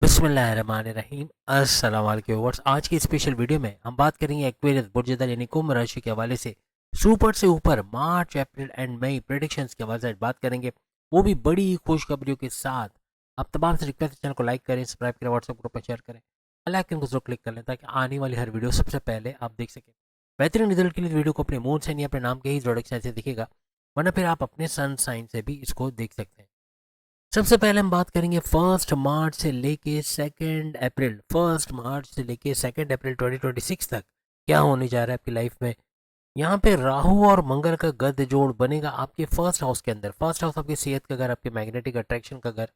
बिस्मिल्लाहिर्रहमानिर्रहीम। अस्सलाम वालेकुम व्यूअर्स। आज की स्पेशल वीडियो में हम बात करेंगे एक्वेरियस बुर्ज यानी कुंभ राशि के हवाले से सुपर से ऊपर मार्च अप्रैल एंड मई प्रेडिक्शंस के हवाले से बात करेंगे, वो भी बड़ी खुशखबरियों के साथ। आप तमाम से रिक्वेस्ट चैनल को लाइक करें, सब्सक्राइब करें, व्हाट्सएप ग्रुप पर शेयर करें, बेल आइकन को जरूर क्लिक कर लें ताकि आने वाली हर वीडियो सबसे पहले आप देख सकें। बेहतरीन रिजल्ट के लिए वीडियो को अपने मूड से या अपने नाम के ही जोड़क से दिखेगा, वरना फिर आप अपने सन साइन से भी इसको देख सकते हैं। सबसे पहले हम बात करेंगे फर्स्ट मार्च से लेके सेकेंड अप्रैल 2026 तक क्या होने जा रहा है आपकी लाइफ में। यहाँ पे राहु और मंगल का गद जोड़ बनेगा आपके फर्स्ट हाउस के अंदर। फर्स्ट हाउस आपकी सेहत का घर, आपके मैग्नेटिक अट्रैक्शन का घर,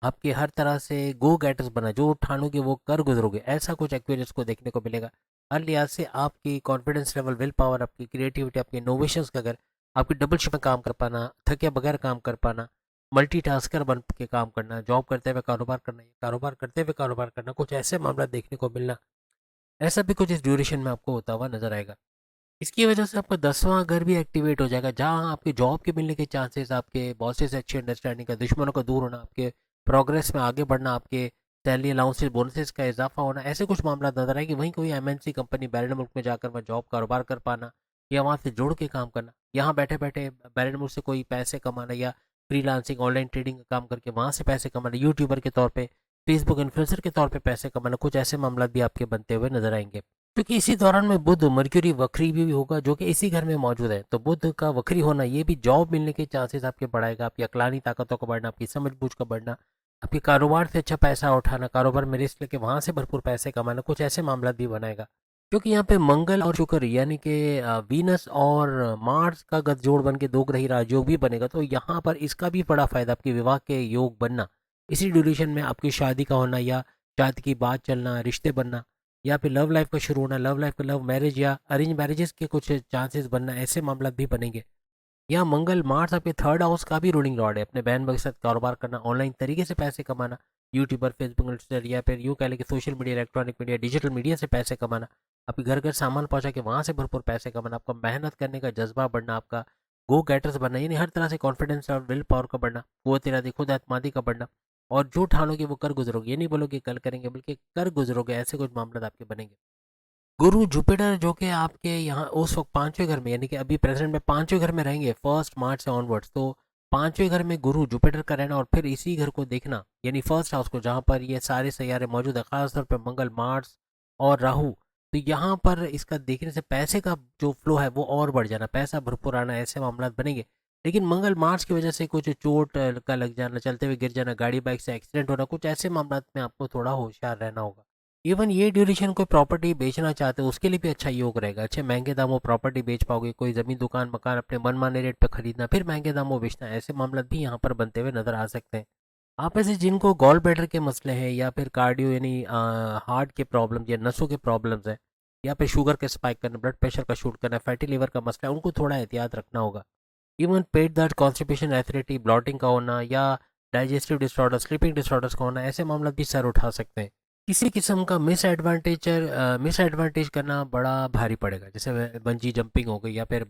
आपके हर तरह से गो गेटर्स बना, जो ठानोगे वो कर गुजरोगे, ऐसा कुछ एक्वेरियस को देखने को मिलेगा। हर लिहाज से आपकी कॉन्फिडेंस लेवल, विल पावर, आपकी क्रिएटिविटी, आपके इनोवेशंस का घर, आपकी डबल शिफ्ट में काम कर पाना, थके बगैर काम कर पाना, मल्टीटास्कर बन के काम करना, जॉब करते हुए कारोबार करना या कारोबार करते हुए कारोबार करना, कुछ ऐसे मामला देखने को मिलना, ऐसा भी कुछ इस ड्यूरेशन में आपको होता हुआ नजर आएगा। इसकी वजह से आपका 10वां घर भी एक्टिवेट हो जाएगा, जहां आपके जॉब के मिलने के चांसेस, आपके बॉसेस से अच्छी अंडरस्टैंडिंग का, दुश्मनों का दूर होना, आपके प्रोग्रेस में आगे बढ़ना, आपके सैलरी अलाउंसेस बोनसेस का इजाफा होना, ऐसे कुछ मामला नजर आएंगे। वहीं कोई एमएनसी कंपनी बैरन मुल्क में जाकर वहाँ जॉब कारोबार कर पाना या वहाँ से जुड़ के काम करना, यहाँ बैठे बैठे बैरन मुल्क से कोई पैसे कमाना या फ्रीलांसिंग ऑनलाइन ट्रेडिंग का काम करके वहाँ से पैसे कमाना, यूट्यूबर के तौर पे, फेसबुक इन्फ्लुएंसर के तौर पे पैसे कमाना, कुछ ऐसे मामला भी आपके बनते हुए नजर आएंगे। क्योंकि इसी दौरान में बुध मर्क्यूरी वक्री भी होगा, जो कि इसी घर में मौजूद है। तो बुध का वक्री होना ये भी जॉब मिलने के चांसेस आपके बढ़ाएगा, आपकी अकलानी ताकतों का बढ़ना, आपकी समझबूझ का बढ़ना, आपके कारोबार से अच्छा पैसा उठाना, कारोबार में रिस्क लेके वहां से भरपूर पैसे कमाना, कुछ ऐसे मामला भी बनाएगा। क्योंकि यहाँ पे मंगल और शुक्र यानी कि वीनस और मार्स का गठजोड़ बन के दो ग्रही राजयोग भी बनेगा, तो यहाँ पर इसका भी बड़ा फायदा, आपके विवाह के योग बनना, इसी ड्यूरेशन में आपकी शादी का होना या शादी की बात चलना, रिश्ते बनना, या फिर लव लाइफ का शुरू होना, लव लाइफ का लव मैरिज या अरेंज मैरिजेस के कुछ चांसेस बनना, ऐसे मामला भी बनेंगे। यहाँ मंगल मार्स आपके थर्ड हाउस का भी रूलिंग लॉर्ड है। अपने बहन भाई के साथ कारोबार करना, ऑनलाइन तरीके से पैसे कमाना, यूट्यूबर, फेसबुक, इंस्टाग्राम या फिर यूँ कह लें कि social media, electronic media, digital media से पैसे कमाना, आपके घर घर सामान पहुंचा के वहां से भरपूर पैसे कमाना, आपका मेहनत करने का जज्बा बढ़ना, आपका गो गेटर्स बनना, यानी हर तरह से कॉन्फिडेंस और विल पावर का बढ़ना, वो तेरा खुद एतमादी का बढ़ना, और जो ठानोगे वो कर गुजरोगे, ये नहीं बोलोगे कल करेंगे बल्कि कर गुजरोगे, ऐसे कुछ मामला आपके बनेंगे। गुरु जुपिटर जो कि आपके यहाँ उस वक्त पांचवें घर में, यानी कि अभी प्रेजेंट में पांचवें घर में रहेंगे फर्स्ट मार्च से ऑनवर्ड्स, तो पांचवें घर में गुरु जुपिटर का रहना और फिर इसी घर को देखना, यानी फर्स्ट हाउस को जहाँ पर ये सारे सैयारे मौजूद है, खासतौर पर मंगल, मार्स और राहु, तो यहाँ पर इसका देखने से पैसे का जो फ्लो है वो और बढ़ जाना, पैसा भरपूर आना, ऐसे मामला बनेंगे। लेकिन मंगल मार्च की वजह से कुछ चोट का लग जाना, चलते हुए गिर जाना, गाड़ी बाइक से एक्सीडेंट होना, कुछ ऐसे मामला में आपको थोड़ा होशियार रहना होगा। इवन ये ड्यूरेशन कोई प्रॉपर्टी बेचना चाहते हो उसके लिए भी अच्छा योग रहेगा, अच्छे महंगे दामों प्रॉपर्टी बेच पाओगे, कोई जमीन दुकान मकान अपने मनमाने रेट पे खरीदना फिर महंगे दामों बेचना, ऐसे मामला भी यहाँ पर बनते हुए नजर आ सकते हैं। आप ऐसे जिनको गॉल ब्लैडर के मसले हैं या फिर कार्डियो यानी हार्ट के प्रॉब्लम या नसों के प्रॉब्लम्स हैं, या फिर शुगर के स्पाइक करना, ब्लड प्रेशर का शूट करना, फैटी लिवर का मसला है, उनको थोड़ा एहतियात रखना होगा। इवन पेट दर्द, कॉन्स्टिपेशन, एसिडिटी, ब्लॉटिंग का होना या डाइजेस्टिव डिसऑर्डर, स्लीपिंग डिसऑर्डर्स का होना, ऐसे मामला भी सर उठा सकते हैं। किसी किस्म का मिस एडवांटेज करना बड़ा भारी पड़ेगा, जैसे बंजी जंपिंग हो गई या फिर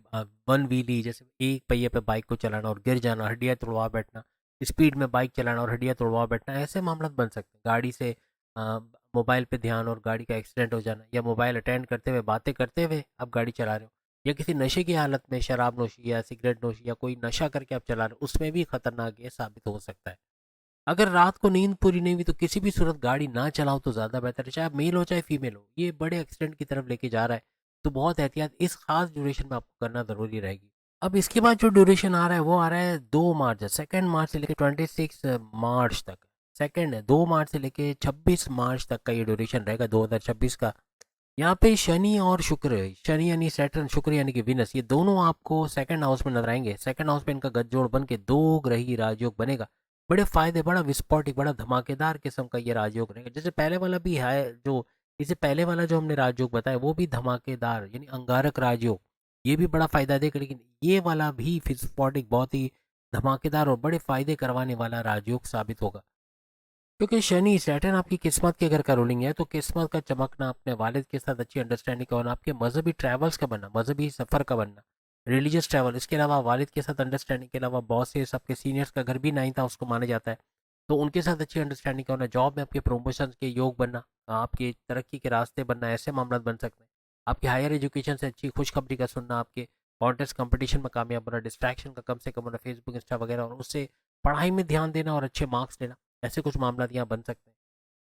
वन व्हीली, जैसे एक पहिए पे बाइक को चलाना और गिर जाना, हड्डियां तोड़वा बैठना, स्पीड में बाइक चलाना और हड्डियां तोड़वा बैठना, ऐसे मामला बन सकते हैं। गाड़ी से मोबाइल पे ध्यान और गाड़ी का एक्सीडेंट हो जाना, या मोबाइल अटेंड करते हुए बातें करते हुए आप गाड़ी चला रहे हो, या किसी नशे की हालत में शराब नोशी या सिगरेट नोशी या कोई नशा करके आप चला रहे हो, उसमें भी खतरनाक ये साबित हो सकता है। अगर रात को नींद पूरी नहीं हुई तो किसी भी सूरत गाड़ी ना चलाओ तो ज़्यादा बेहतर है, चाहे आप मेल हो चाहे फीमेल हो, ये बड़े एक्सीडेंट की तरफ लेके जा रहा है, तो बहुत एहतियात इस खास ड्यूरेशन में आपको करना ज़रूरी रहेगी। अब इसके बाद जो ड्यूरेशन आ रहा है वो आ रहा है 2 मार्च, सेकेंड मार्च से लेकर 26 मार्च तक। सेकेंड है 2 मार्च से लेकर 26 मार्च तक का ये ड्यूरेशन रहेगा 2026 का। यहाँ पे शनि और शुक्र, शनि यानी सैटर्न, शुक्र यानी कि विनस, ये दोनों आपको सेकंड हाउस में नजर आएंगे। सेकंड हाउस में इनका गठजोड़ बन के दो ग्रही राजयोग बनेगा। बड़े फायदे, बड़ा विस्फोटिक, बड़ा धमाकेदार किस्म का ये राजयोग रहेगा। जैसे पहले वाला भी है, जो इससे पहले वाला जो हमने राजयोग बताया वो भी धमाकेदार यानी अंगारक राजयोग, ये भी बड़ा फायदा देगा। लेकिन ये वाला भी विस्फोटिक, बहुत ही धमाकेदार और बड़े फायदे करवाने वाला राजयोग साबित होगा। क्योंकि शनि सैटर्न आपकी किस्मत के घर का रूलिंग है, तो किस्मत का चमकना, अपने वालिद के साथ अच्छी अंडरस्टैंडिंग का होना, आपके मजहबी ट्रैवल्स का बनना, मजहबी सफ़र का बनना, रिलीजियस ट्रैवल, इसके अलावा वालिद के साथ अंडरस्टैंडिंग के अलावा बॉसेस, आपके सीनियर्स का घर भी नाइन्थ हाउस को माना जाता है। तो उनके साथ अच्छी अंडरस्टैंडिंग का होना, जॉब में आपके प्रमोशन के योग बनना, आपकी तरक्की के रास्ते बनना, ऐसे मामला बन सकते हैं। आपकी हायर एजुकेशन से अच्छी खुशखबरी का सुनना, आपके कॉन्टेस्ट कंपटीशन में कामयाब होना, डिस्ट्रैक्शन का कम से कम होना, फेसबुक इंस्टा वगैरह, और उससे पढ़ाई में ध्यान देना और अच्छे मार्क्स लेना, ऐसे कुछ मामला यहाँ बन सकते हैं।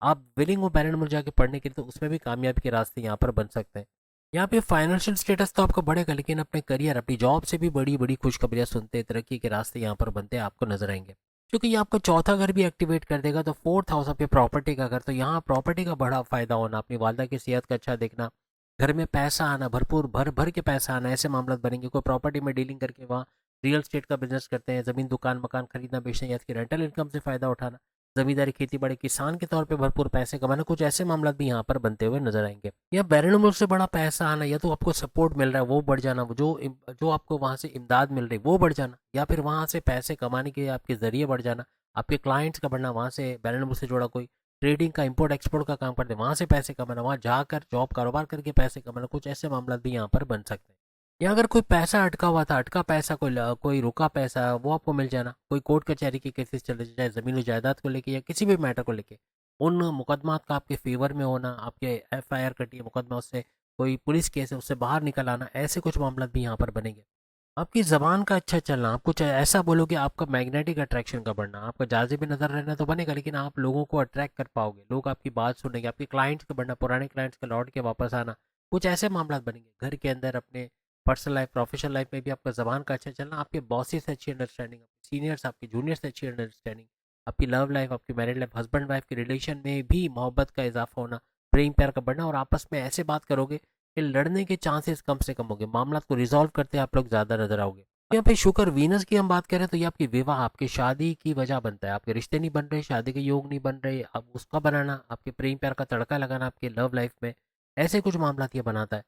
आप विलिंग हो पैरेंट जाके पढ़ने के लिए, तो उसमें भी कामयाबी के रास्ते यहाँ पर बन सकते हैं। यहाँ पे फाइनेंशियल स्टेटस तो आपका बढ़ेगा, लेकिन अपने करियर, अपनी जॉब से भी बड़ी बड़ी खुशखबरियाँ सुनते हैं, तरक्की के रास्ते यहाँ पर बनते हैं, आपको नजर आएंगे। क्योंकि ये आपका चौथा घर भी एक्टिवेट कर देगा, तो फोर्थ हाउस आपके प्रॉपर्टी का घर, तो यहाँ प्रॉपर्टी का बड़ा फायदा होना, अपनी वालदा की सेहत का अच्छा देखना, घर में पैसा आना, भरपूर भर भर के पैसा आना, ऐसे मामला बनेंगे। कोई प्रॉपर्टी में डीलिंग करके वहाँ रियल स्टेट का बिजनेस करते हैं, जमीन दुकान मकान खरीदना बेचना, या इसकी रेंटल इनकम से फायदा उठाना, जमींदारी खेती बाड़ी किसान के तौर पे भरपूर पैसे कमाना, कुछ ऐसे मामला भी यहाँ पर बनते हुए नजर आएंगे। या बैरन मुल्क से बड़ा पैसा आना, या तो आपको सपोर्ट मिल रहा है वो बढ़ जाना, वो जो आपको वहाँ से इमदाद मिल रही है वो बढ़ जाना, या फिर वहाँ से पैसे कमाने के आपके जरिए बढ़ जाना, आपके क्लाइंट्स का बढ़ना, वहाँ से बैरन मुल्क से जुड़ा कोई ट्रेडिंग का इम्पोर्ट एक्सपोर्ट का काम करते हैं, वहाँ से पैसे कमाना, वहाँ जाकर जॉब कारोबार करके पैसे कमाना, कुछ ऐसे मामला भी यहाँ पर बन सकते हैं। या अगर कोई पैसा अटका हुआ था, अटका पैसा, कोई रुका पैसा, वो आपको मिल जाना, कोई कोर्ट कचहरी के केसेस चले जाए ज़मीन और जायदाद को लेके या किसी भी मैटर को लेके, उन मुकदमात का आपके फेवर में होना, आपके एफआईआर कटी है, मुकदमा उससे कोई पुलिस केस है उससे बाहर निकल आना, ऐसे कुछ मामला भी यहाँ पर बनेंगे। आपकी ज़बान का अच्छा चलना, आप कुछ ऐसा बोलोगे, आपका मैग्नेटिक अट्रैक्शन का बढ़ना, आपका जाज़िब नज़र रहना तो बनेगा, लेकिन आप लोगों को अट्रैक्ट कर पाओगे, लोग आपकी बात सुनेंगे, आपके क्लाइंट्स का बढ़ना, पुराने क्लाइंट्स का लौट के वापस आना, कुछ ऐसे मामला बनेंगे। घर के अंदर, अपने पर्सनल लाइफ प्रोफेशनल लाइफ में भी आपका ज़बान का अच्छा चलना, आपके बॉसेस से अच्छी अंडरस्टैंडिंग, आपके सीनियर्स आपके जूनियर से अच्छी अंडरस्टैंडिंग, आपकी लव लाइफ, आपकी मैरिड लाइफ, हस्बैंड वाइफ के रिलेशन में भी मोहब्बत का इजाफा होना, प्रेम प्यार का बढ़ना, और आपस में ऐसे बात करोगे कि लड़ने के चांसेस कम से कम होंगे, मामला को रिजॉल्व करते आप लोग ज़्यादा नजर आओगे। यहाँ पे शुक्र वीनस की हम बात करें तो ये आपकी विवाह, आपकी शादी की वजह बनता है, आपके रिश्ते नहीं बन रहे, शादी के योग नहीं बन रहे, अब उसका बनाना, आपके प्रेम प्यार का तड़का लगाना आपके लव लाइफ में, ऐसे कुछ मामला ये बनाता है।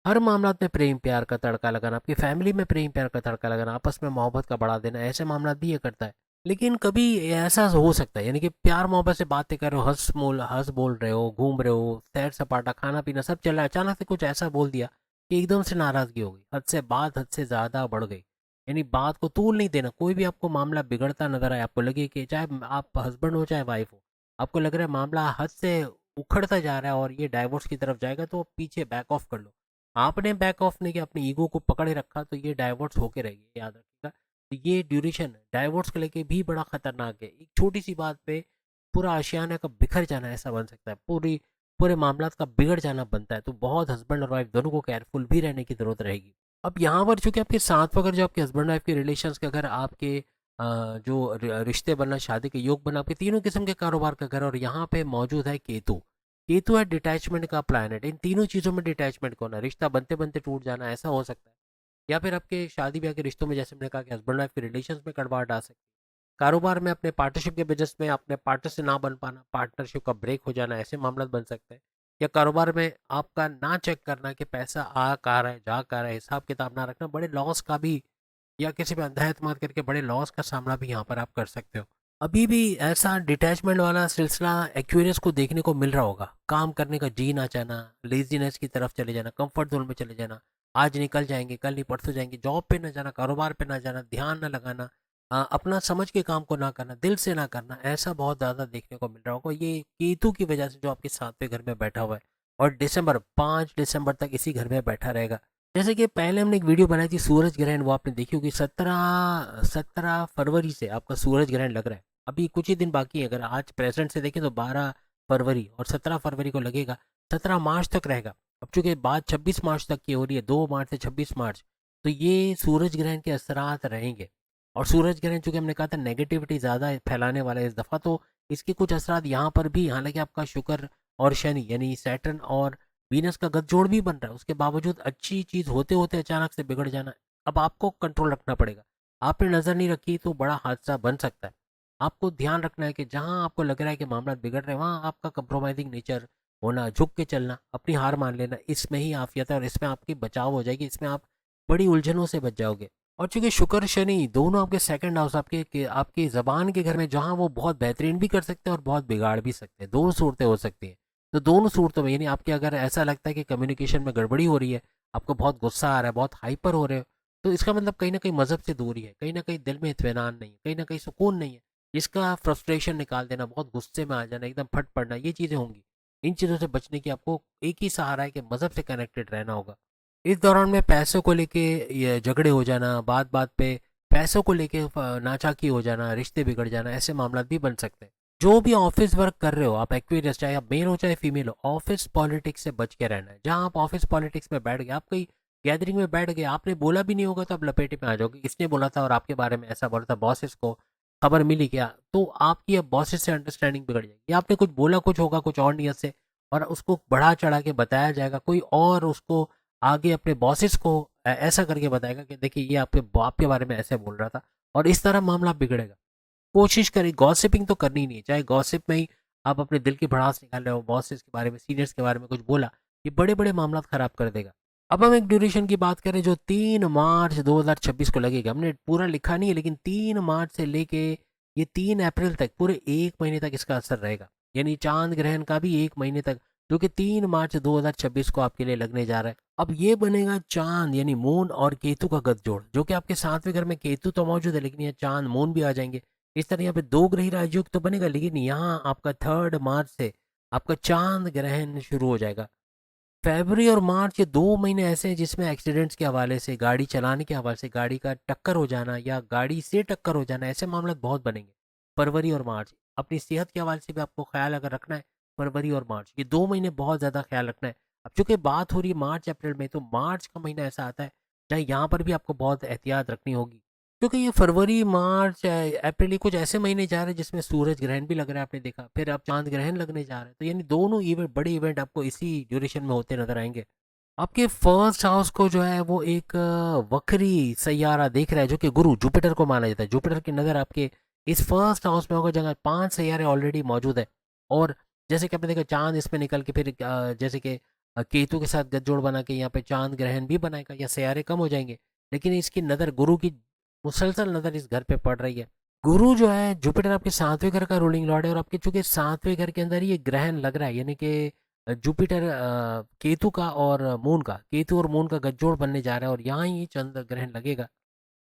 हर मामला में प्रेम प्यार का तड़का लगाना, आपकी फैमिली में प्रेम प्यार का तड़का लगाना, आपस में मोहब्बत का बढ़ा देना, ऐसे मामला भी ये करता है। लेकिन कभी ऐसा हो सकता है, यानी कि प्यार मोहब्बत से बातें कर रहे हो, हंस बोल रहे हो, घूम रहे हो, सैर सपाटा खाना पीना सब चल रहा है, अचानक से कुछ ऐसा बोल दिया कि एकदम से नाराजगी हो गई, हद से ज़्यादा बढ़ गई। यानी बात को तूल नहीं देना, कोई भी आपको मामला बिगड़ता नजर आए, आपको लगे कि चाहे आप हस्बैंड हो चाहे वाइफ हो, आपको लग रहा है मामला हद से उखड़ता जा रहा है और ये डाइवोर्स की तरफ जाएगा, तो पीछे बैक ऑफ कर लो। आपने बैक ऑफ नहीं किया, अपनी ईगो को पकड़े रखा, तो ये डाइवोर्स होके रहेगी, याद रखिएगा। तो ये ड्यूरेशन डाइवोर्स को लेके भी बड़ा खतरनाक है, एक छोटी सी बात पे पूरा आशियाना का बिखर जाना ऐसा बन सकता है, पूरे मामला का बिगड़ जाना बनता है, तो बहुत हस्बैंड और वाइफ दोनों को केयरफुल भी रहने की जरूरत रहेगी। अब यहाँ पर चूंकि आपके साथ अगर जो आपके हस्बैंड वाइफ के रिलेशंस के अगर आपके जो रिश्ते बनना, शादी के योग बनना, आपके तीनों किस्म के कारोबार का घर, और यहाँ पे मौजूद है केतु। केतु है डिटैचमेंट का प्लैनेट, इन तीनों चीज़ों में डिटैचमेंट का होना, रिश्ता बनते बनते टूट जाना, ऐसा हो सकता है। या फिर आपके शादी ब्याह के रिश्तों में, जैसे मैंने कहा कि हस्बैंड वाइफ के रिलेशंस में कड़वाहट आ सकती है। कारोबार में अपने पार्टनरशिप के बिजनेस में अपने पार्टनर से ना बन पाना, पार्टनरशिप का ब्रेक हो जाना, ऐसे मामला बन सकते हैं। या कारोबार में आपका ना चेक करना कि पैसा आ कहाँ रहा है जा कहाँ रहा है, हिसाब किताब ना रखना, बड़े लॉस का भी, या किसी पे अंधा एतमाद करके बड़े लॉस का सामना भी यहाँ पर आप कर सकते हो। अभी भी ऐसा डिटैचमेंट वाला सिलसिला एक्वेरियस को देखने को मिल रहा होगा, काम करने का जी ना चाहना, लेजीनेस की तरफ चले जाना, कंफर्ट जोन में चले जाना, आज निकल जाएंगे कल नहीं परसों जाएंगे, जॉब पे ना जाना, कारोबार पे ना जाना, ध्यान ना लगाना, अपना समझ के काम को ना करना, दिल से ना करना, ऐसा बहुत ज़्यादा देखने को मिल रहा होगा, ये केतु की वजह से जो आपके सातवें घर में बैठा हुआ है, और दिसंबर 5 दिसंबर तक इसी घर में बैठा रहेगा। जैसे कि पहले हमने एक वीडियो बनाई थी सूरज ग्रहण, वो आपने देखी होगी, 17 फरवरी से आपका सूरज ग्रहण लग रहा है, अभी कुछ ही दिन बाकी है, अगर आज प्रेजेंट से देखें तो 12 फरवरी, और 17 फरवरी को लगेगा, 17 मार्च तक रहेगा। अब चूंकि बात 26 मार्च तक की हो रही है, 2 मार्च से 26 मार्च, तो ये सूरज ग्रहण के असरात रहेंगे। और सूरज ग्रहण चूंकि हमने कहा था नेगेटिविटी ज़्यादा फैलाने वाला है इस दफ़ा, तो इसके कुछ असरात यहाँ पर भी, हालांकि आपका शुक्र और शनि यानी सैटर्न और वीनस का गठजोड़ भी बन रहा है, उसके बावजूद अच्छी चीज़ होते होते अचानक से बिगड़ जाना, अब आपको कंट्रोल रखना पड़ेगा। आपने नज़र नहीं रखी तो बड़ा हादसा बन सकता है। आपको ध्यान रखना है कि जहाँ आपको लग रहा है कि मामला बिगड़ रहे हैं, वहाँ आपका कंप्रोमाइजिंग नेचर होना, झुक के चलना, अपनी हार मान लेना, इसमें ही आफियत है और इसमें आपकी बचाव हो जाएगी, इसमें आप बड़ी उलझनों से बच जाओगे। और चूंकि शुक्र शनि दोनों आपके सेकंड हाउस, आपकी जबान के घर में, जहाँ वो बहुत बेहतरीन भी कर सकते हैं और बहुत बिगाड़ भी सकते हैं, दोनों सूरतें हो सकती हैं। तो दोनों सूरतों में, यानी आपके अगर ऐसा लगता है कि कम्युनिकेशन में गड़बड़ी हो रही है, आपको बहुत गुस्सा आ रहा है, बहुत हाइपर हो रहे हो, तो इसका मतलब कहीं ना कहीं मजहब से दूरी है, कहीं ना कहीं दिल में इत्मीनान नहीं है, कहीं ना कहीं सुकून नहीं है। इसका फ्रस्ट्रेशन निकाल देना, बहुत गुस्से में आ जाना, एकदम फट पड़ना, ये चीज़ें होंगी। इन चीज़ों से बचने की आपको एक ही सहारा है कि मज़हब से कनेक्टेड रहना होगा। इस दौरान में पैसों को लेके ये झगड़े हो जाना, बात बात पे पैसों को लेके नाचाकी हो जाना, रिश्ते बिगड़ जाना, ऐसे मामला भी बन सकते हैं। जो भी ऑफिस वर्क कर रहे हो आप, एक्वेरियस, चाहे आप मेल हो चाहे फीमेल हो, ऑफिस पॉलिटिक्स से बच के रहना है। जहाँ आप ऑफिस पॉलिटिक्स में बैठ गए, आप कहीं गैदरिंग में बैठ गए, आपने बोला भी नहीं होगा तो आप लपेटे में आ जाओगे, इसने बोला था और आपके बारे में ऐसा बोला था, बॉसेस को खबर मिली क्या, तो आपकी अब बॉसेस से अंडरस्टैंडिंग बिगड़ जाएगी। आपने कुछ बोला कुछ होगा कुछ और नियत से, और उसको बढ़ा चढ़ा के बताया जाएगा, कोई और उसको आगे अपने बॉसेस को ऐसा करके बताएगा कि देखिए ये आपके बाप के बारे में ऐसे बोल रहा था, और इस तरह मामला बिगड़ेगा। कोशिश करें, गॉसिपिंग तो करनी नहीं है, चाहे गॉसिप में ही आप अपने दिल की भड़ास निकाल रहे हो, बॉसेस के बारे में, सीनियर्स के बारे में कुछ बोला, ये बड़े बड़े मामला खराब कर देगा। अब हम एक ड्यूरेशन की बात करें जो 3 मार्च 2026 को लगेगा, हमने पूरा लिखा नहीं है, लेकिन 3 मार्च से लेके ये 3 अप्रैल तक पूरे 1 महीने तक इसका असर रहेगा, यानी चांद ग्रहण का भी 1 महीने तक, जो कि 3 मार्च 2026 को आपके लिए लगने जा रहा है। अब ये बनेगा चांद यानी मून और केतु का गठजोड़, जो कि आपके 7वें घर में केतु तो मौजूद है, लेकिन ये चांद मून भी आ जाएंगे। इस तरह यहाँ पे दो ग्रही राजयोग तो बनेगा, लेकिन यहाँ आपका 3 मार्च से आपका चांद ग्रहण शुरू हो जाएगा। फरवरी और मार्च ये 2 महीने ऐसे हैं जिसमें एक्सीडेंट्स के हवाले से, गाड़ी चलाने के हवाले से, गाड़ी का टक्कर हो जाना या गाड़ी से टक्कर हो जाना, ऐसे मामले बहुत बनेंगे। फरवरी और मार्च, अपनी सेहत के हवाले से भी आपको ख्याल अगर रखना है, फरवरी और मार्च ये 2 महीने बहुत ज़्यादा ख्याल रखना है। अब चूंकि बात हो रही है मार्च अप्रैल में, तो मार्च का महीना ऐसा आता है जहाँ यहाँ पर भी आपको बहुत एहतियात रखनी होगी, क्योंकि ये फरवरी मार्च अप्रैल ये कुछ ऐसे महीने जा रहे हैं जिसमें सूरज ग्रहण भी लग रहा है, आपने देखा, फिर अब चांद ग्रहण लगने जा रहे हैं, तो यानी दोनों इवेंट, बड़े इवेंट आपको इसी ड्यूरेशन में होते नजर आएंगे। आपके फर्स्ट हाउस को जो है वो एक वक्री सैयारा देख रहा है, जो कि गुरु जुपिटर को माना जाता है। जुपिटर की नज़र आपके इस फर्स्ट हाउस में होगा, जगह 5 सैयारे ऑलरेडी मौजूद है। और जैसे कि आपने देखा चांद इसमें निकल के फिर जैसे कि केतु के साथ गठजोड़ बना के यहाँ पे चांद ग्रहण भी बनाएगा, या सैयारे कम हो जाएंगे, लेकिन इसकी नज़र, गुरु की मुसलसल नज़र इस घर पे पड़ रही है। गुरु जो है, जुपिटर आपके 7वें घर का रूलिंग लॉर्ड है, और आपके चूंकि 7वें घर के अंदर ये ग्रहण लग रहा है, यानी कि जुपिटर केतु का और मून का, केतु और मून का गठजोड़ बनने जा रहा है, और यहाँ ही चंद्र ग्रहण लगेगा।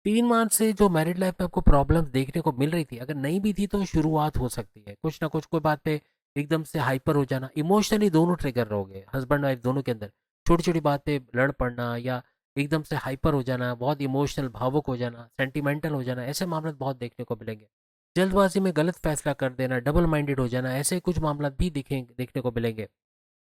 3 मार्च से जो मैरिड लाइफ में आपको प्रॉब्लम्स देखने को मिल रही थी, अगर नहीं भी थी तो शुरुआत हो सकती है, कुछ ना कुछ कोई बात पे एकदम से हाइपर हो जाना, इमोशनली दोनों ट्रिगर रहोगे, हस्बैंड वाइफ दोनों के अंदर, छोटी छोटी बात पे लड़ पड़ना, या एकदम से हाइपर हो जाना, बहुत इमोशनल भावुक हो जाना, सेंटिमेंटल हो जाना, ऐसे मामले बहुत देखने को मिलेंगे। जल्दबाजी में गलत फैसला कर देना, डबल माइंडेड हो जाना, ऐसे कुछ मामला भी देखने को मिलेंगे।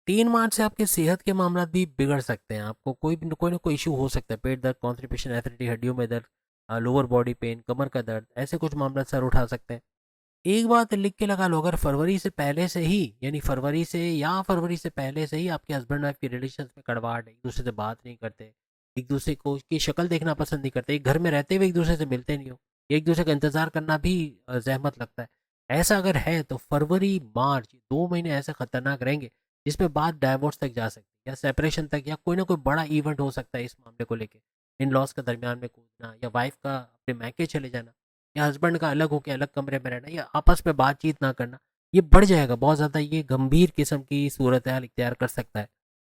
3 मार्च से आपके सेहत के मामला भी बिगड़ सकते हैं, आपको कोई ना कोई इशू हो सकता है, पेट दर्द, कॉन्स्टिपेशन, एसिडिटी, हड्डियों में दर्द, लोअर बॉडी पेन, कमर का दर्द, ऐसे कुछ मामला सर उठा सकते हैं। एक बात लिख के लगा लो, अगर फरवरी से पहले से ही, यानी फरवरी से या फरवरी से पहले से ही आपके हस्बैंड वाइफ के रिलेशन में कड़वाहट है, एक दूसरे से बात नहीं करते, एक दूसरे को की शक्ल देखना पसंद नहीं करते, एक घर में रहते हुए एक दूसरे से मिलते नहीं हो, एक दूसरे का इंतजार करना भी जहमत लगता है, ऐसा अगर है तो फरवरी मार्च 2 महीने ऐसे खतरनाक रहेंगे जिसमें बात डाइवोर्स तक जा सकती है, या सेपरेशन तक, या कोई ना कोई बड़ा इवेंट हो सकता है इस मामले को लेके, इन लॉस के दरमियान में कूदना, या वाइफ का अपने मैके चले जाना, या हस्बैंड का अलग होकर अलग कमरे में रहना, या आपस में बातचीत ना करना, ये बढ़ जाएगा बहुत ज़्यादा, ये गंभीर किस्म की सूरत हाल इख्तियार कर सकता है।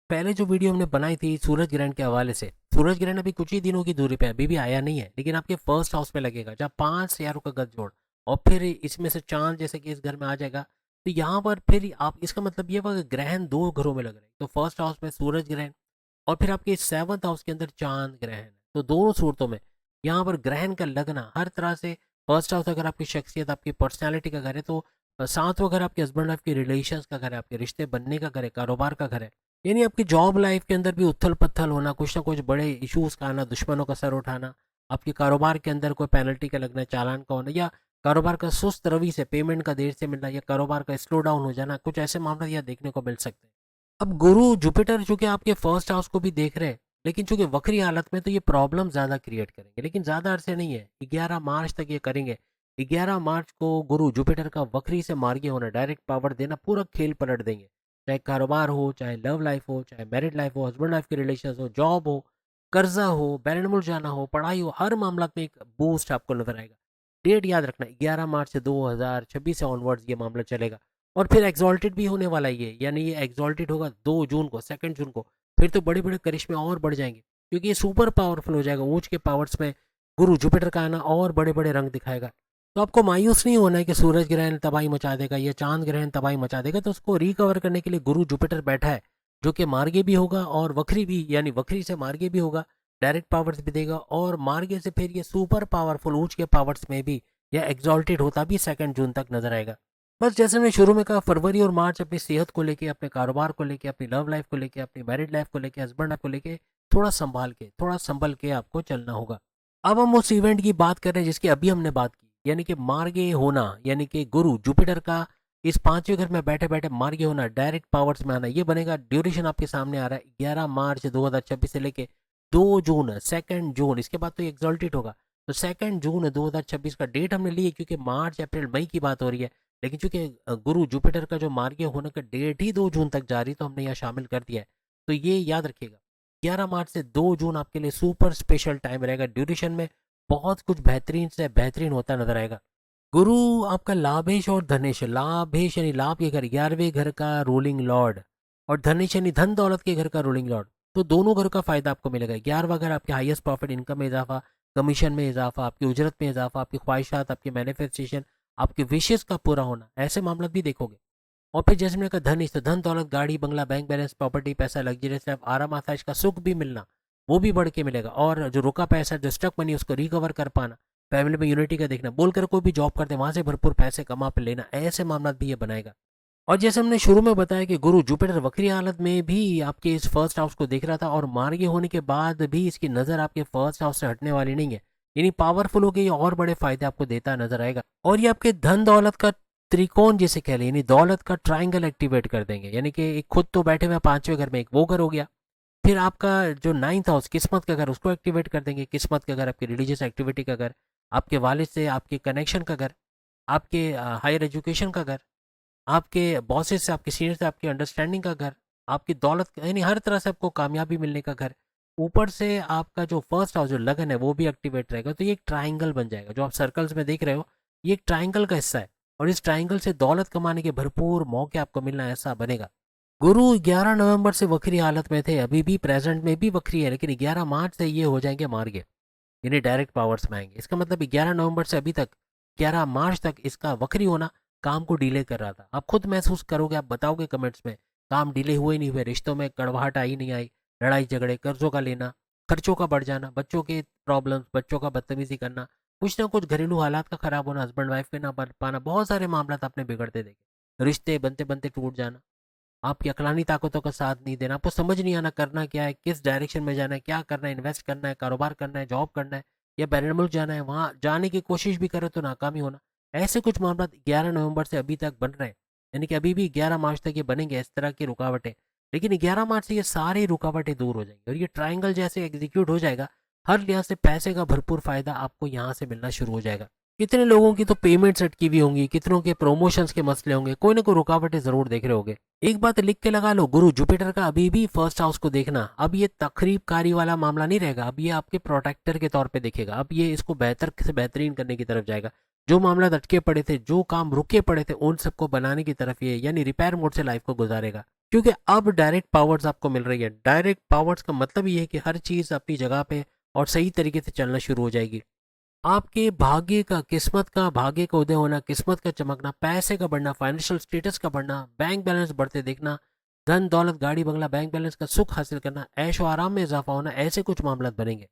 पहले जो वीडियो हमने बनाई थी सूरज ग्रहण के हवाले से, सूरज ग्रहण अभी कुछ ही दिनों की दूरी पे है, अभी भी आया नहीं है, लेकिन आपके फर्स्ट हाउस में लगेगा, जहाँ 5 सितारों का गठजोड़, और फिर इसमें से चांद जैसे कि इस घर में आ जाएगा, तो यहाँ पर फिर आप, इसका मतलब ये होगा कि ग्रहण 2 घरों में लग रहे हैं, तो फर्स्ट हाउस में सूरज ग्रहण, और फिर आपके 7th हाउस के अंदर चांद ग्रहण, तो दोनों सूरतों में यहाँ पर ग्रहण का लगना हर तरह से। फर्स्ट हाउस अगर आपकी शख्सियत, आपकी पर्सनैलिटी का घर है, तो 7वां घर आपके हस्बैंड वाइफ के रिलेशंस का घर है, आपके रिश्ते बनने का घर है, कारोबार का घर है, यानी आपकी जॉब लाइफ के अंदर भी उथल पत्थल होना, कुछ ना कुछ बड़े इश्यूज का आना, दुश्मनों का सर उठाना, आपके कारोबार के अंदर कोई पेनल्टी का लगना, चालान का होना, या कारोबार का सुस्त रवि से, पेमेंट का देर से मिलना, या कारोबार का स्लो डाउन हो जाना, कुछ ऐसे मामले यहाँ देखने को मिल सकते हैं। अब गुरु जुपिटर चूंकि आपके फर्स्ट हाउस को भी देख रहे हैं, लेकिन चूंकि वक्री हालत में, तो ये प्रॉब्लम ज़्यादा क्रिएट करेंगे, लेकिन ज़्यादा अरसे नहीं है, 11 मार्च तक ये करेंगे। 11 मार्च को गुरु जुपिटर का वक्री से मार्गी होना, डायरेक्ट पावर देना, पूरा खेल पलट देंगे, चाहे कारोबार हो, चाहे लव लाइफ हो, चाहे मैरिड लाइफ हो, हस्बैंड वाइफ के रिलेशन हो, जॉब हो, कर्जा हो, बैरन मुल्क जाना हो, पढ़ाई हो, हर मामला में एक बूस्ट आपको नजर आएगा। डेट याद रखना, 11 मार्च से 2026 से ऑनवर्ड्स ये मामला चलेगा, और फिर एग्जॉल्टेड भी होने वाला है ये, यानी ये एग्जॉल्टेड होगा 2 जून को, 2 जून को, फिर तो बड़े बड़े करिश्मे और बढ़ जाएंगे, क्योंकि ये सुपर पावरफुल हो जाएगा, ऊंच के पावर्स में गुरु जुपिटर का आना और बड़े बड़े रंग दिखाएगा। तो आपको मायूस नहीं होना है कि सूरज ग्रहण तबाही मचा देगा या चांद ग्रहण तबाही मचा देगा, तो उसको रिकवर करने के लिए गुरु जुपिटर बैठा है, जो कि मार्गी भी होगा और वक्री भी, यानी वक्री से मार्गी भी होगा, डायरेक्ट पावर्स भी देगा और मार्गी से फिर ये सुपर पावरफुल ऊंच के पावर्स में भी या एग्जॉल्टेड होता भी 2 जून तक नजर आएगा। बस जैसे मैं शुरू में कहा, फरवरी और मार्च अपनी सेहत को लेके, अपने कारोबार को लेके, अपनी लव लाइफ को लेके, अपनी मैरिड लाइफ को लेके, हस्बैंड लाइफ को लेके थोड़ा संभल के आपको चलना होगा। अब हम उस इवेंट की बात कर रहे हैं जिसकी अभी हमने बात की, यानी कि मार्गे होना, यानी कि गुरु जुपिटर का इस 5वें घर में बैठे बैठे मार्गे होना, डायरेक्ट पावर्स में आना। ये बनेगा, ड्यूरेशन आपके सामने आ रहा है 11 मार्च 2026 से लेके 2 जून, 2 जून, इसके बाद तो एग्जॉल्टेड होगा। तो 2 जून 2026 का डेट हमने ली है क्योंकि मार्च अप्रैल मई की बात हो रही है, लेकिन चूंकि गुरु जुपिटर का जो मार्गे होने का डेट ही 2 जून तक जा रही, तो हमने यहाँ शामिल कर दिया है। तो ये याद रखिएगा, 11 मार्च से 2 जून आपके लिए सुपर स्पेशल टाइम रहेगा। ड्यूरेशन में बहुत कुछ बेहतरीन से बेहतरीन होता नजर आएगा। गुरु आपका लाभेश और धनेश, लाभेश यानी लाभ के घर, 11वें घर का रूलिंग लॉर्ड, और धनेश यानी धन दौलत के घर का रूलिंग लॉर्ड। तो दोनों घर का फायदा आपको मिलेगा। 11वां घर आपके हाईएस्ट प्रॉफिट, इनकम में इजाफा, कमीशन में इजाफा, आपकी उजरत में इजाफा, आपकी ख्वाहिशात, आपकी मैनिफेस्टेशन, आपके विशेष का पूरा होना, ऐसे मामला भी देखोगे। और फिर जैसे मैंने कहा धन, तो धन दौलत, गाड़ी बंगला, बैंक बैलेंस, प्रॉपर्टी, पैसा, लग्जरियस लाइफ, आराम आसाइश का सुख भी मिलना, वो भी बढ़ के मिलेगा। और जो रुका पैसा, जो स्टक मनी, उसको रिकवर कर पाना, फैमिली में यूनिटी का देखना, बोलकर कोई भी जॉब करते वहां से भरपूर पैसे कमा पे लेना, ऐसे मामला भी ये बनाएगा। और जैसे हमने शुरू में बताया कि गुरु जुपिटर वक्री हालत में भी आपके इस फर्स्ट हाउस को देख रहा था, और मार्गी होने के बाद भी इसकी नजर आपके फर्स्ट हाउस से हटने वाली नहीं है, यानी पावरफुल हो गई और बड़े फायदे आपको देता नजर आएगा। और ये आपके धन दौलत का त्रिकोण जिसे कह लें, यानी दौलत का ट्राइंगल एक्टिवेट कर देंगे। यानी कि एक खुद तो बैठे हुए 5वें घर में, एक वो घर हो गया, फिर आपका जो 9th हाउस किस्मत का घर, उसको एक्टिवेट कर देंगे। किस्मत का घर आपकी रिलीजियस एक्टिविटी का घर, आपके वालिद से आपके कनेक्शन का घर, आपके हायर एजुकेशन का घर, आपके बॉसेस से, आपके सीनियर से आपकी अंडरस्टैंडिंग का घर, आपकी दौलत यानी हर तरह से आपको कामयाबी मिलने का घर। ऊपर से आपका जो फर्स्ट हाउस जो लगन है वो भी एक्टिवेट रहेगा। तो ये एक ट्राइंगल बन जाएगा, जो आप सर्कल्स में देख रहे हो, ये एक ट्राइंगल का हिस्सा है, और इस ट्राइंगल से दौलत कमाने के भरपूर मौके आपको मिलना, ऐसा बनेगा। गुरु 11 नवंबर से वक्री हालत में थे, अभी भी प्रेजेंट में भी वक्री है, लेकिन 11 मार्च से ये हो जाएंगे मार्गे, यानी डायरेक्ट पावर्स में आएंगे। इसका मतलब 11 नवंबर से अभी तक 11 मार्च तक इसका वक्री होना काम को डिले कर रहा था। आप खुद महसूस करोगे, आप बताओगे कमेंट्स में, काम डिले हुए नहीं हुए, रिश्तों में कड़वाहट आई नहीं आई, लड़ाई झगड़े, कर्जों का लेना, खर्चों का बढ़ जाना, बच्चों के प्रॉब्लम्स, बच्चों का बदतमीजी करना, कुछ ना कुछ घरेलू हालात का खराब होना, हस्बैंड वाइफ में ना बन पाना, बहुत सारे मामला आपने बिगड़ते देखे, रिश्ते बनते बनते टूट जाना, आपकी अकलानी ताकतों का साथ नहीं देना, आपको समझ नहीं आना करना क्या है, किस डायरेक्शन में जाना है, क्या करना है, इन्वेस्ट करना है, कारोबार करना है, जॉब करना है, या बैरन मुल्क जाना है, वहां जाने की कोशिश भी करे तो नाकामी होना। ऐसे कुछ मामला 11 नवंबर से अभी तक बन रहे हैं, यानी कि अभी भी 11 मार्च तक ये बनेंगे इस तरह की रुकावटें। लेकिन 11 मार्च से ये सारी रुकावटें दूर हो जाएंगी और ये ट्राइंगल जैसे एग्जीक्यूट हो जाएगा। हर लिहाज से पैसे का भरपूर फायदा आपको यहाँ से मिलना शुरू हो जाएगा। कितने लोगों की तो पेमेंट्स अटकी हुई होंगी, कितनों के प्रमोशंस के मसले होंगे, कोई ना कोई रुकावटें जरूर देख रहे होंगे। एक बात लिख के लगा लो, गुरु जुपिटर का अभी भी फर्स्ट हाउस को देखना, अब ये तखरीबकारी वाला मामला नहीं रहेगा, अब ये आपके प्रोटेक्टर के तौर पे देखेगा, अब ये इसको बेहतर से बेहतरीन करने की तरफ जाएगा। जो मामला अटके पड़े थे, जो काम रुके पड़े थे, उन सबको बनाने की तरफ ये, यानी रिपेयर मोड से लाइफ को गुजारेगा। क्योंकि अब डायरेक्ट पावर्स आपको मिल रही है। डायरेक्ट पावर्स का मतलब ये है कि हर चीज अपनी जगह पे और सही तरीके से चलना शुरू हो जाएगी। आपके भाग्य का, किस्मत का, भाग्य का उदय होना, किस्मत का चमकना, पैसे का बढ़ना, फाइनेंशियल स्टेटस का बढ़ना, बैंक बैलेंस बढ़ते देखना, धन दौलत, गाड़ी बंगला, बैंक बैलेंस का सुख हासिल करना, ऐश और आराम में इजाफा होना, ऐसे कुछ मामला बनेंगे।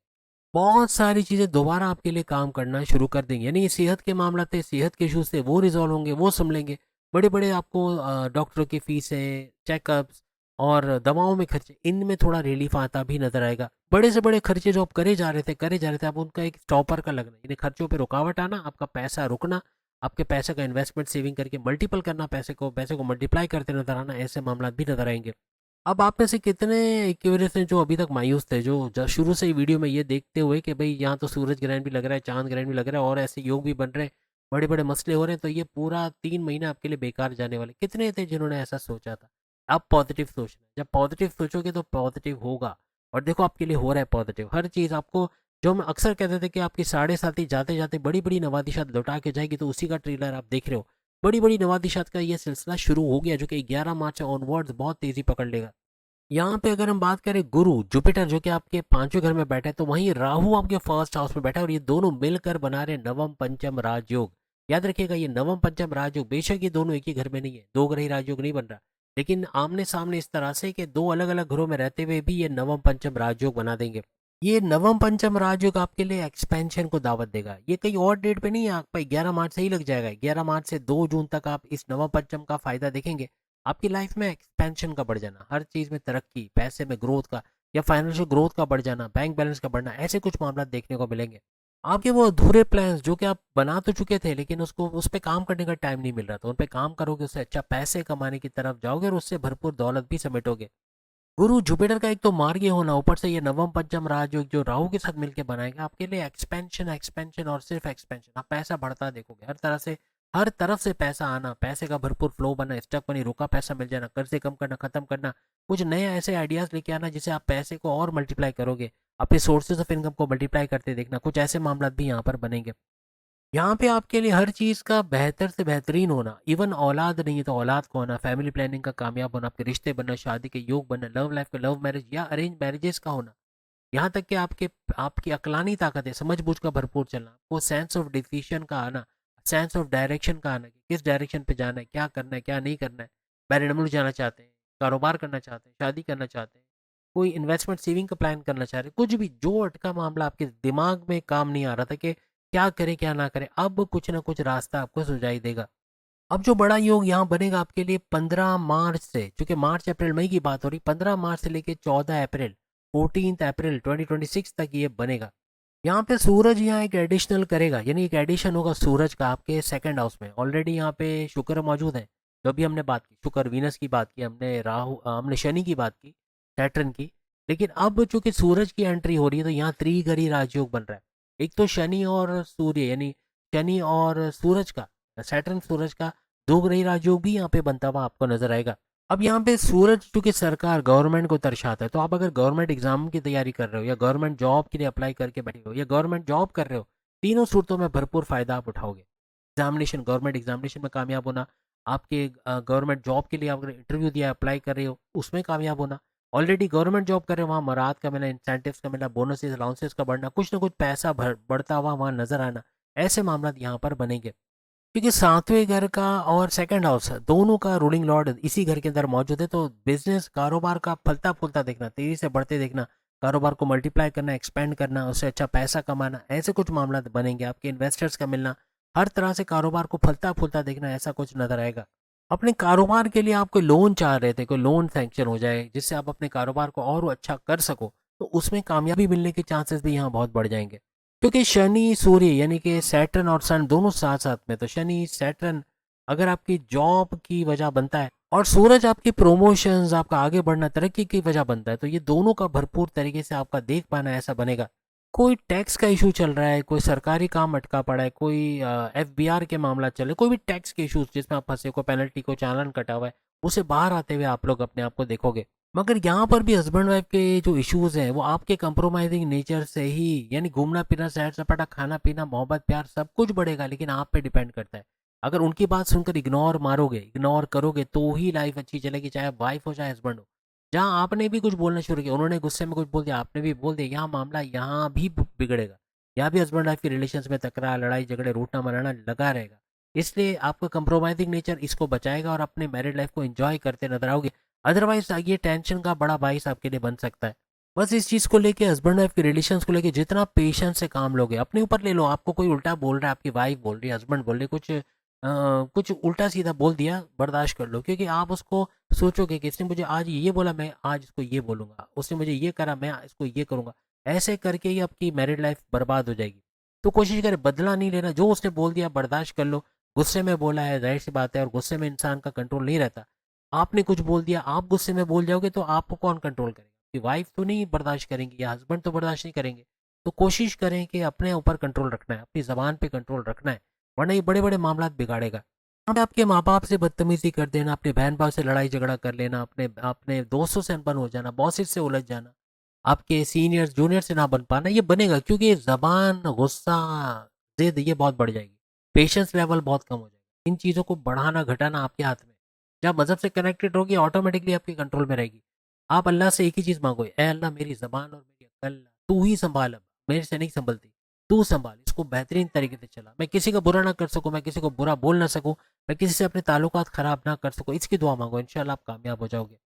बहुत सारी चीजें दोबारा आपके लिए काम करना शुरू कर देंगे। यानी सेहत के मामला थे, सेहत के इश्यूज थे, वो रिजॉल्व होंगे, वो संभलेंगे। बड़े बड़े आपको डॉक्टरों की फीसें, चेकअप्स और दवाओं में खर्चे, इनमें थोड़ा रिलीफ आता भी नजर आएगा। बड़े से बड़े खर्चे जो आप करे जा रहे थे, अब उनका एक स्टॉपर का लगना, यानी खर्चों पे रुकावट आना, आपका पैसा रुकना, आपके पैसे का इन्वेस्टमेंट सेविंग करके मल्टीपल करना, पैसे को मल्टीप्लाई करते नजर आना, ऐसे मामला भी नजर आएंगे। अब आप में से कितने एक्यूरेस हैं जो अभी तक मायूस थे, जो शुरू से ही वीडियो में ये देखते हुए कि भाई यहाँ तो सूरज ग्रहण भी लग रहा है, चांद ग्रहण भी लग रहा है और ऐसे योग भी बन रहे हैं, बड़े बड़े मसले हो रहे हैं, तो ये पूरा 3 महीना आपके लिए बेकार जाने वाले, कितने थे जिन्होंने ऐसा सोचा था? आप पॉजिटिव सोचना, जब पॉजिटिव सोचोगे तो पॉजिटिव होगा। और देखो आपके लिए हो रहा है पॉजिटिव, हर चीज़ आपको, जो हम अक्सर कहते थे कि आपकी 7:30 जाते जाते बड़ी बड़ी नवादिशात लौटा के जाएगी, तो उसी का ट्रेलर आप देख रहे हो। बड़ी बड़ी नवादिशात का ये सिलसिला शुरू हो गया, जो कि 11 मार्च ऑनवर्ड्स बहुत तेजी पकड़ लेगा। यहाँ पे अगर हम बात करें गुरु जुपिटर जो कि आपके 5वें घर में बैठा है, तो वहीं राहु आपके फर्स्ट हाउस में बैठा है, और ये दोनों मिलकर बना रहे नवम पंचम राजयोग। याद रखिएगा ये नवम पंचम राजयोग, बेशक ये दोनों एक ही घर में नहीं है, दो ग्रही राजयोग नहीं बन रहा, लेकिन आमने सामने इस तरह से कि दो अलग अलग घरों में रहते हुए भी ये नवम पंचम राजयोग बना देंगे। ये नवम पंचम राजयोग आपके लिए एक्सपेंशन को दावत देगा। ये कहीं और डेट पे नहीं है, आप पे 11 मार्च से ही लग जाएगा। 11 मार्च से 2 जून तक आप इस नवम पंचम का फायदा देखेंगे। आपकी लाइफ में एक्सपेंशन का बढ़ जाना, हर चीज में तरक्की, पैसे में ग्रोथ का या फाइनेंशियल ग्रोथ का बढ़ जाना, बैंक बैलेंस का बढ़ना, ऐसे कुछ मामला देखने को मिलेंगे। आपके वो अधूरे प्लान्स जो कि आप बना तो चुके थे लेकिन उसको उस पे काम करने का टाइम नहीं मिल रहा था, उन पे काम करोगे, उससे अच्छा पैसे कमाने की तरफ जाओगे और उससे भरपूर दौलत भी समेटोगे। गुरु जुपिटर का एक तो मार्ग ये होना, ऊपर से ये नवम पंचम राज जो राहु के साथ मिलकर बनाएगा आपके लिए एक्सपेंशन एक्सपेंशन और सिर्फ एक्सपेंशन। आप पैसा बढ़ता देखोगे, हर तरह से हर तरफ से पैसा आना, पैसे का भरपूर फ्लो बनना, स्टक मनी, रुका पैसा मिल जाना, कर्जे कम करना, खत्म करना, कुछ नए ऐसे आइडियाज लेके आना जिससे आप पैसे को और मल्टीप्लाई करोगे, अपने सोर्सेज ऑफ इनकम को मल्टीप्लाई करते देखना, कुछ ऐसे मामला भी यहाँ पर बनेंगे। यहाँ पे आपके लिए हर चीज़ का बेहतर से बेहतरीन होना, इवन औलाद नहीं है तो औलाद को होना, फैमिली प्लानिंग का कामयाब होना, आपके रिश्ते बनना, शादी के योग बनना, लव लाइफ का लव मैरिज या अरेंज मैरिजेस का होना, यहाँ तक कि आपके आपकी अकलानी ताकत है, समझ बूझ का भरपूर चलना, वो सेंस ऑफ डिसीजन का आना, सेंस ऑफ डायरेक्शन का आना कि किस डायरेक्शन पे जाना है, क्या करना है, क्या नहीं करना है, मैरिड मुल्क जाना चाहते हैं, कारोबार करना चाहते हैं, शादी करना चाहते हैं, कोई इन्वेस्टमेंट सेविंग का प्लान करना चाह रहे हैं, कुछ भी जो अटका मामला आपके दिमाग में काम नहीं आ रहा था कि क्या करें क्या ना करें, अब कुछ ना कुछ रास्ता आपको सुझाई देगा। अब जो बड़ा योग यहाँ बनेगा आपके लिए 15 मार्च से, चूंकि मार्च अप्रैल मई की बात हो रही, 15 मार्च से लेके 14 अप्रैल 14 अप्रैल 2026 तक ये बनेगा। यहाँ पे सूरज यहाँ एक एडिशनल करेगा, यानी एक एडिशन होगा सूरज का आपके सेकंड हाउस में। ऑलरेडी यहाँ पे शुक्र मौजूद है, जो भी हमने बात की, शुक्र वीनस की बात की हमने, राहु हमने शनि की बात की, सैटर्न की, लेकिन अब चूंकि सूरज की एंट्री हो रही है तो यहाँ त्रिगरी राजयोग बन रहा है। एक तो शनि और सूर्य, यानी शनि और सूरज का, सैटर्न सूरज का दो ग्रही राजयोग भी यहाँ पे बनता हुआ आपको नजर आएगा। अब यहाँ पे सूरज चूंकि सरकार गवर्नमेंट को दर्शाता है, तो आप अगर गवर्नमेंट एग्जाम की तैयारी कर रहे हो या गवर्नमेंट जॉब के लिए अप्लाई करके बैठे हो या गवर्नमेंट जॉब कर रहे हो, तीनों सूरतों में भरपूर फायदा आप उठाओगे। एग्जामिनेशन, गवर्नमेंट एग्जामिनेशन में कामयाब होना, आपके गवर्नमेंट जॉब के लिए आप अगर इंटरव्यू दिया, अप्लाई कर रहे हो, उसमें कामयाब होना, ऑलरेडी गवर्नमेंट जॉब कर रहे हो, वहाँ मराद का मिलना, इंसेंटिव्स का मिलना, बोनसेस अलाउंसेस का बढ़ना, कुछ ना कुछ पैसा बढ़ता हुआ वहाँ नजर आना, ऐसे मामला यहाँ पर बनेंगे। क्योंकि सातवें घर का और सेकंड हाउस दोनों का रूलिंग लॉर्ड इसी घर के अंदर मौजूद है, तो बिजनेस कारोबार का फलता फूलता देखना, तेजी से बढ़ते देखना, कारोबार को मल्टीप्लाई करना, एक्सपेंड करना, उससे अच्छा पैसा कमाना, ऐसे कुछ मामला बनेंगे। आपके इन्वेस्टर्स का मिलना, हर तरह से कारोबार को फलता फूलता देखना, ऐसा कुछ नजर आएगा। अपने कारोबार के लिए आप कोई लोन चाह रहे थे, कोई लोन सैंक्शन हो जाए जिससे आप अपने कारोबार को और अच्छा कर सको, तो उसमें कामयाबी मिलने के चांसेस भी यहाँ बहुत बढ़ जाएंगे। क्योंकि शनि सूर्य यानी कि सैटर्न और सन दोनों साथ साथ में, तो शनि सैटर्न अगर आपकी जॉब की वजह बनता है और सूरज आपकी प्रमोशंस, आपका आगे बढ़ना, तरक्की की वजह बनता है, तो ये दोनों का भरपूर तरीके से आपका देख पाना ऐसा बनेगा। कोई टैक्स का इशू चल रहा है, कोई सरकारी काम अटका पड़ा है, कोई FBR के मामला चल रहे, कोई भी टैक्स के इशूज जिसमें आप फंसे, कोई पेनल्टी, कोई चालान कटा हुआ है, उसे बाहर आते हुए आप लोग अपने आप को देखोगे। मगर यहाँ पर भी हस्बैंड वाइफ के जो इश्यूज हैं वो आपके कंप्रोमाइजिंग नेचर से ही, यानी घूमना फिरना, सैर सपाटा, खाना पीना, मोहब्बत प्यार सब कुछ बढ़ेगा, लेकिन आप पे डिपेंड करता है। अगर उनकी बात सुनकर इग्नोर मारोगे, इग्नोर करोगे, तो ही लाइफ अच्छी चलेगी, चाहे वाइफ हो चाहे हस्बैंड हो। जहाँ आपने भी कुछ बोलना शुरू किया, उन्होंने गुस्से में कुछ बोल दिया, आपने भी बोल दिया, यहाँ मामला यहाँ भी बिगड़ेगा। यहाँ भी हस्बैंड वाइफ की रिलेशन में तकरार, लड़ाई झगड़े, रूठना मनाना लगा रहेगा। इसलिए आपका कंप्रोमाइजिंग नेचर इसको बचाएगा और अपने मैरिड लाइफ को एंजॉय करते नजर आओगे। अदरवाइज ये टेंशन का बड़ा बाइस आपके लिए बन सकता है। बस इस चीज को लेके, हस्बैंड वाइफ के रिलेशंस को लेके जितना पेशेंस से काम लोगे, अपने ऊपर ले लो। आपको कोई उल्टा बोल रहा है, आपकी वाइफ बोल रही है, हस्बैंड बोल रहे, कुछ उल्टा सीधा बोल दिया, बर्दाश्त कर लो, क्योंकि आप उसको सोचोगे कि इसने मुझे आज ये बोला, मैं आज इसको ये बोलूंगा, उसने मुझे ये करा, मैं इसको ये करूंगा। ऐसे करके ही आपकी मैरिड लाइफ बर्बाद हो जाएगी। तो कोशिश करें बदला नहीं लेना, जो उसने बोल दिया बर्दाश्त कर लो। गुस्से में बोला है, जाहिर सी बात है, और गुस्से में इंसान का कंट्रोल नहीं रहता। आपने कुछ बोल दिया, आप गुस्से में बोल जाओगे तो आपको कौन कंट्रोल करेगा? कि वाइफ तो नहीं बर्दाश्त करेंगी या हस्बैंड तो बर्दाश्त नहीं करेंगे। तो कोशिश करें कि अपने ऊपर कंट्रोल रखना है, अपनी जबान पे कंट्रोल रखना है, वरना ये बड़े बड़े मामला बिगाड़ेगा। यहाँ पे आपके माँ बाप से बदतमीजी कर देना, अपने बहन भाई से लड़ाई झगड़ा कर लेना, अपने अपने दोस्तों से अनबन हो जाना, बॉसेस से उलझ जाना, आपके सीनियर्स जूनियर से ना बन पाना, ये बनेगा क्योंकि जबान, गुस्सा, जिद ये बहुत बढ़ जाएगी। पेशेंस लेवल बहुत कम हो जाएगा। इन चीज़ों को बढ़ाना घटाना आपके हाथ में। जब मजहब से कनेक्टेड होगी, ऑटोमेटिकली आपके कंट्रोल में रहेगी। आप अल्लाह से एक ही चीज़ मांगो, ए अल्लाह मेरी जबान और मेरी अक्ल तू ही संभाल, अब मेरे से नहीं संभलती, तू संभाल, इसको को बेहतरीन तरीके से चला, मैं किसी का बुरा ना कर सकूं, मैं किसी को बुरा बोल ना सकूं, मैं किसी से अपने ताल्लुकात खराब ना कर सकूं, इसकी दुआ मांगो, इंशाल्लाह आप कामयाब हो जाओगे।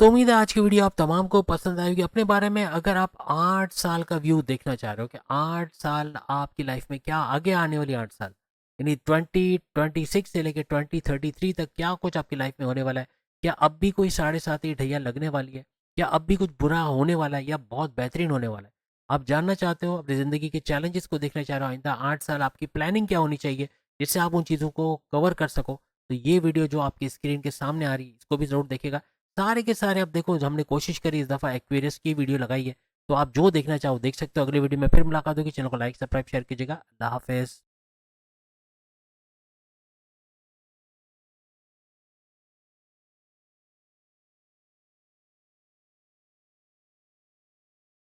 तो उम्मीद है आज की वीडियो आप तमाम को पसंद आएगी। अपने बारे में अगर आप 8 साल का व्यू देखना चाह रहे हो कि 8 साल आपकी लाइफ में क्या आगे आने वाली 8 साल, यानी 2026 से लेकर 2033 तक क्या कुछ आपकी लाइफ में होने वाला है, क्या अब भी कोई 7.5 ढैया लगने वाली है, क्या अब भी कुछ बुरा होने वाला है या बहुत बेहतरीन होने वाला है, आप जानना चाहते हो, अपनी ज़िंदगी के चैलेंजेस को देखना चाह रहे हो, आइंदा 8 साल आपकी प्लानिंग क्या होनी चाहिए जिससे आप उन चीज़ों को कवर कर सको, तो ये वीडियो जो आपकी स्क्रीन के सामने आ रही है इसको भी ज़रूर देखेगा। सारे के सारे, अब देखो हमने कोशिश करी इस दफ़ा एक्वेरियस की वीडियो लगाई है, तो आप जो देखना चाहो देख सकते हो। अगली वीडियो में फिर मुलाकात होगी। चैनल को लाइक सब्सक्राइब शेयर कीजिएगा। अल्लाह हाफिज़।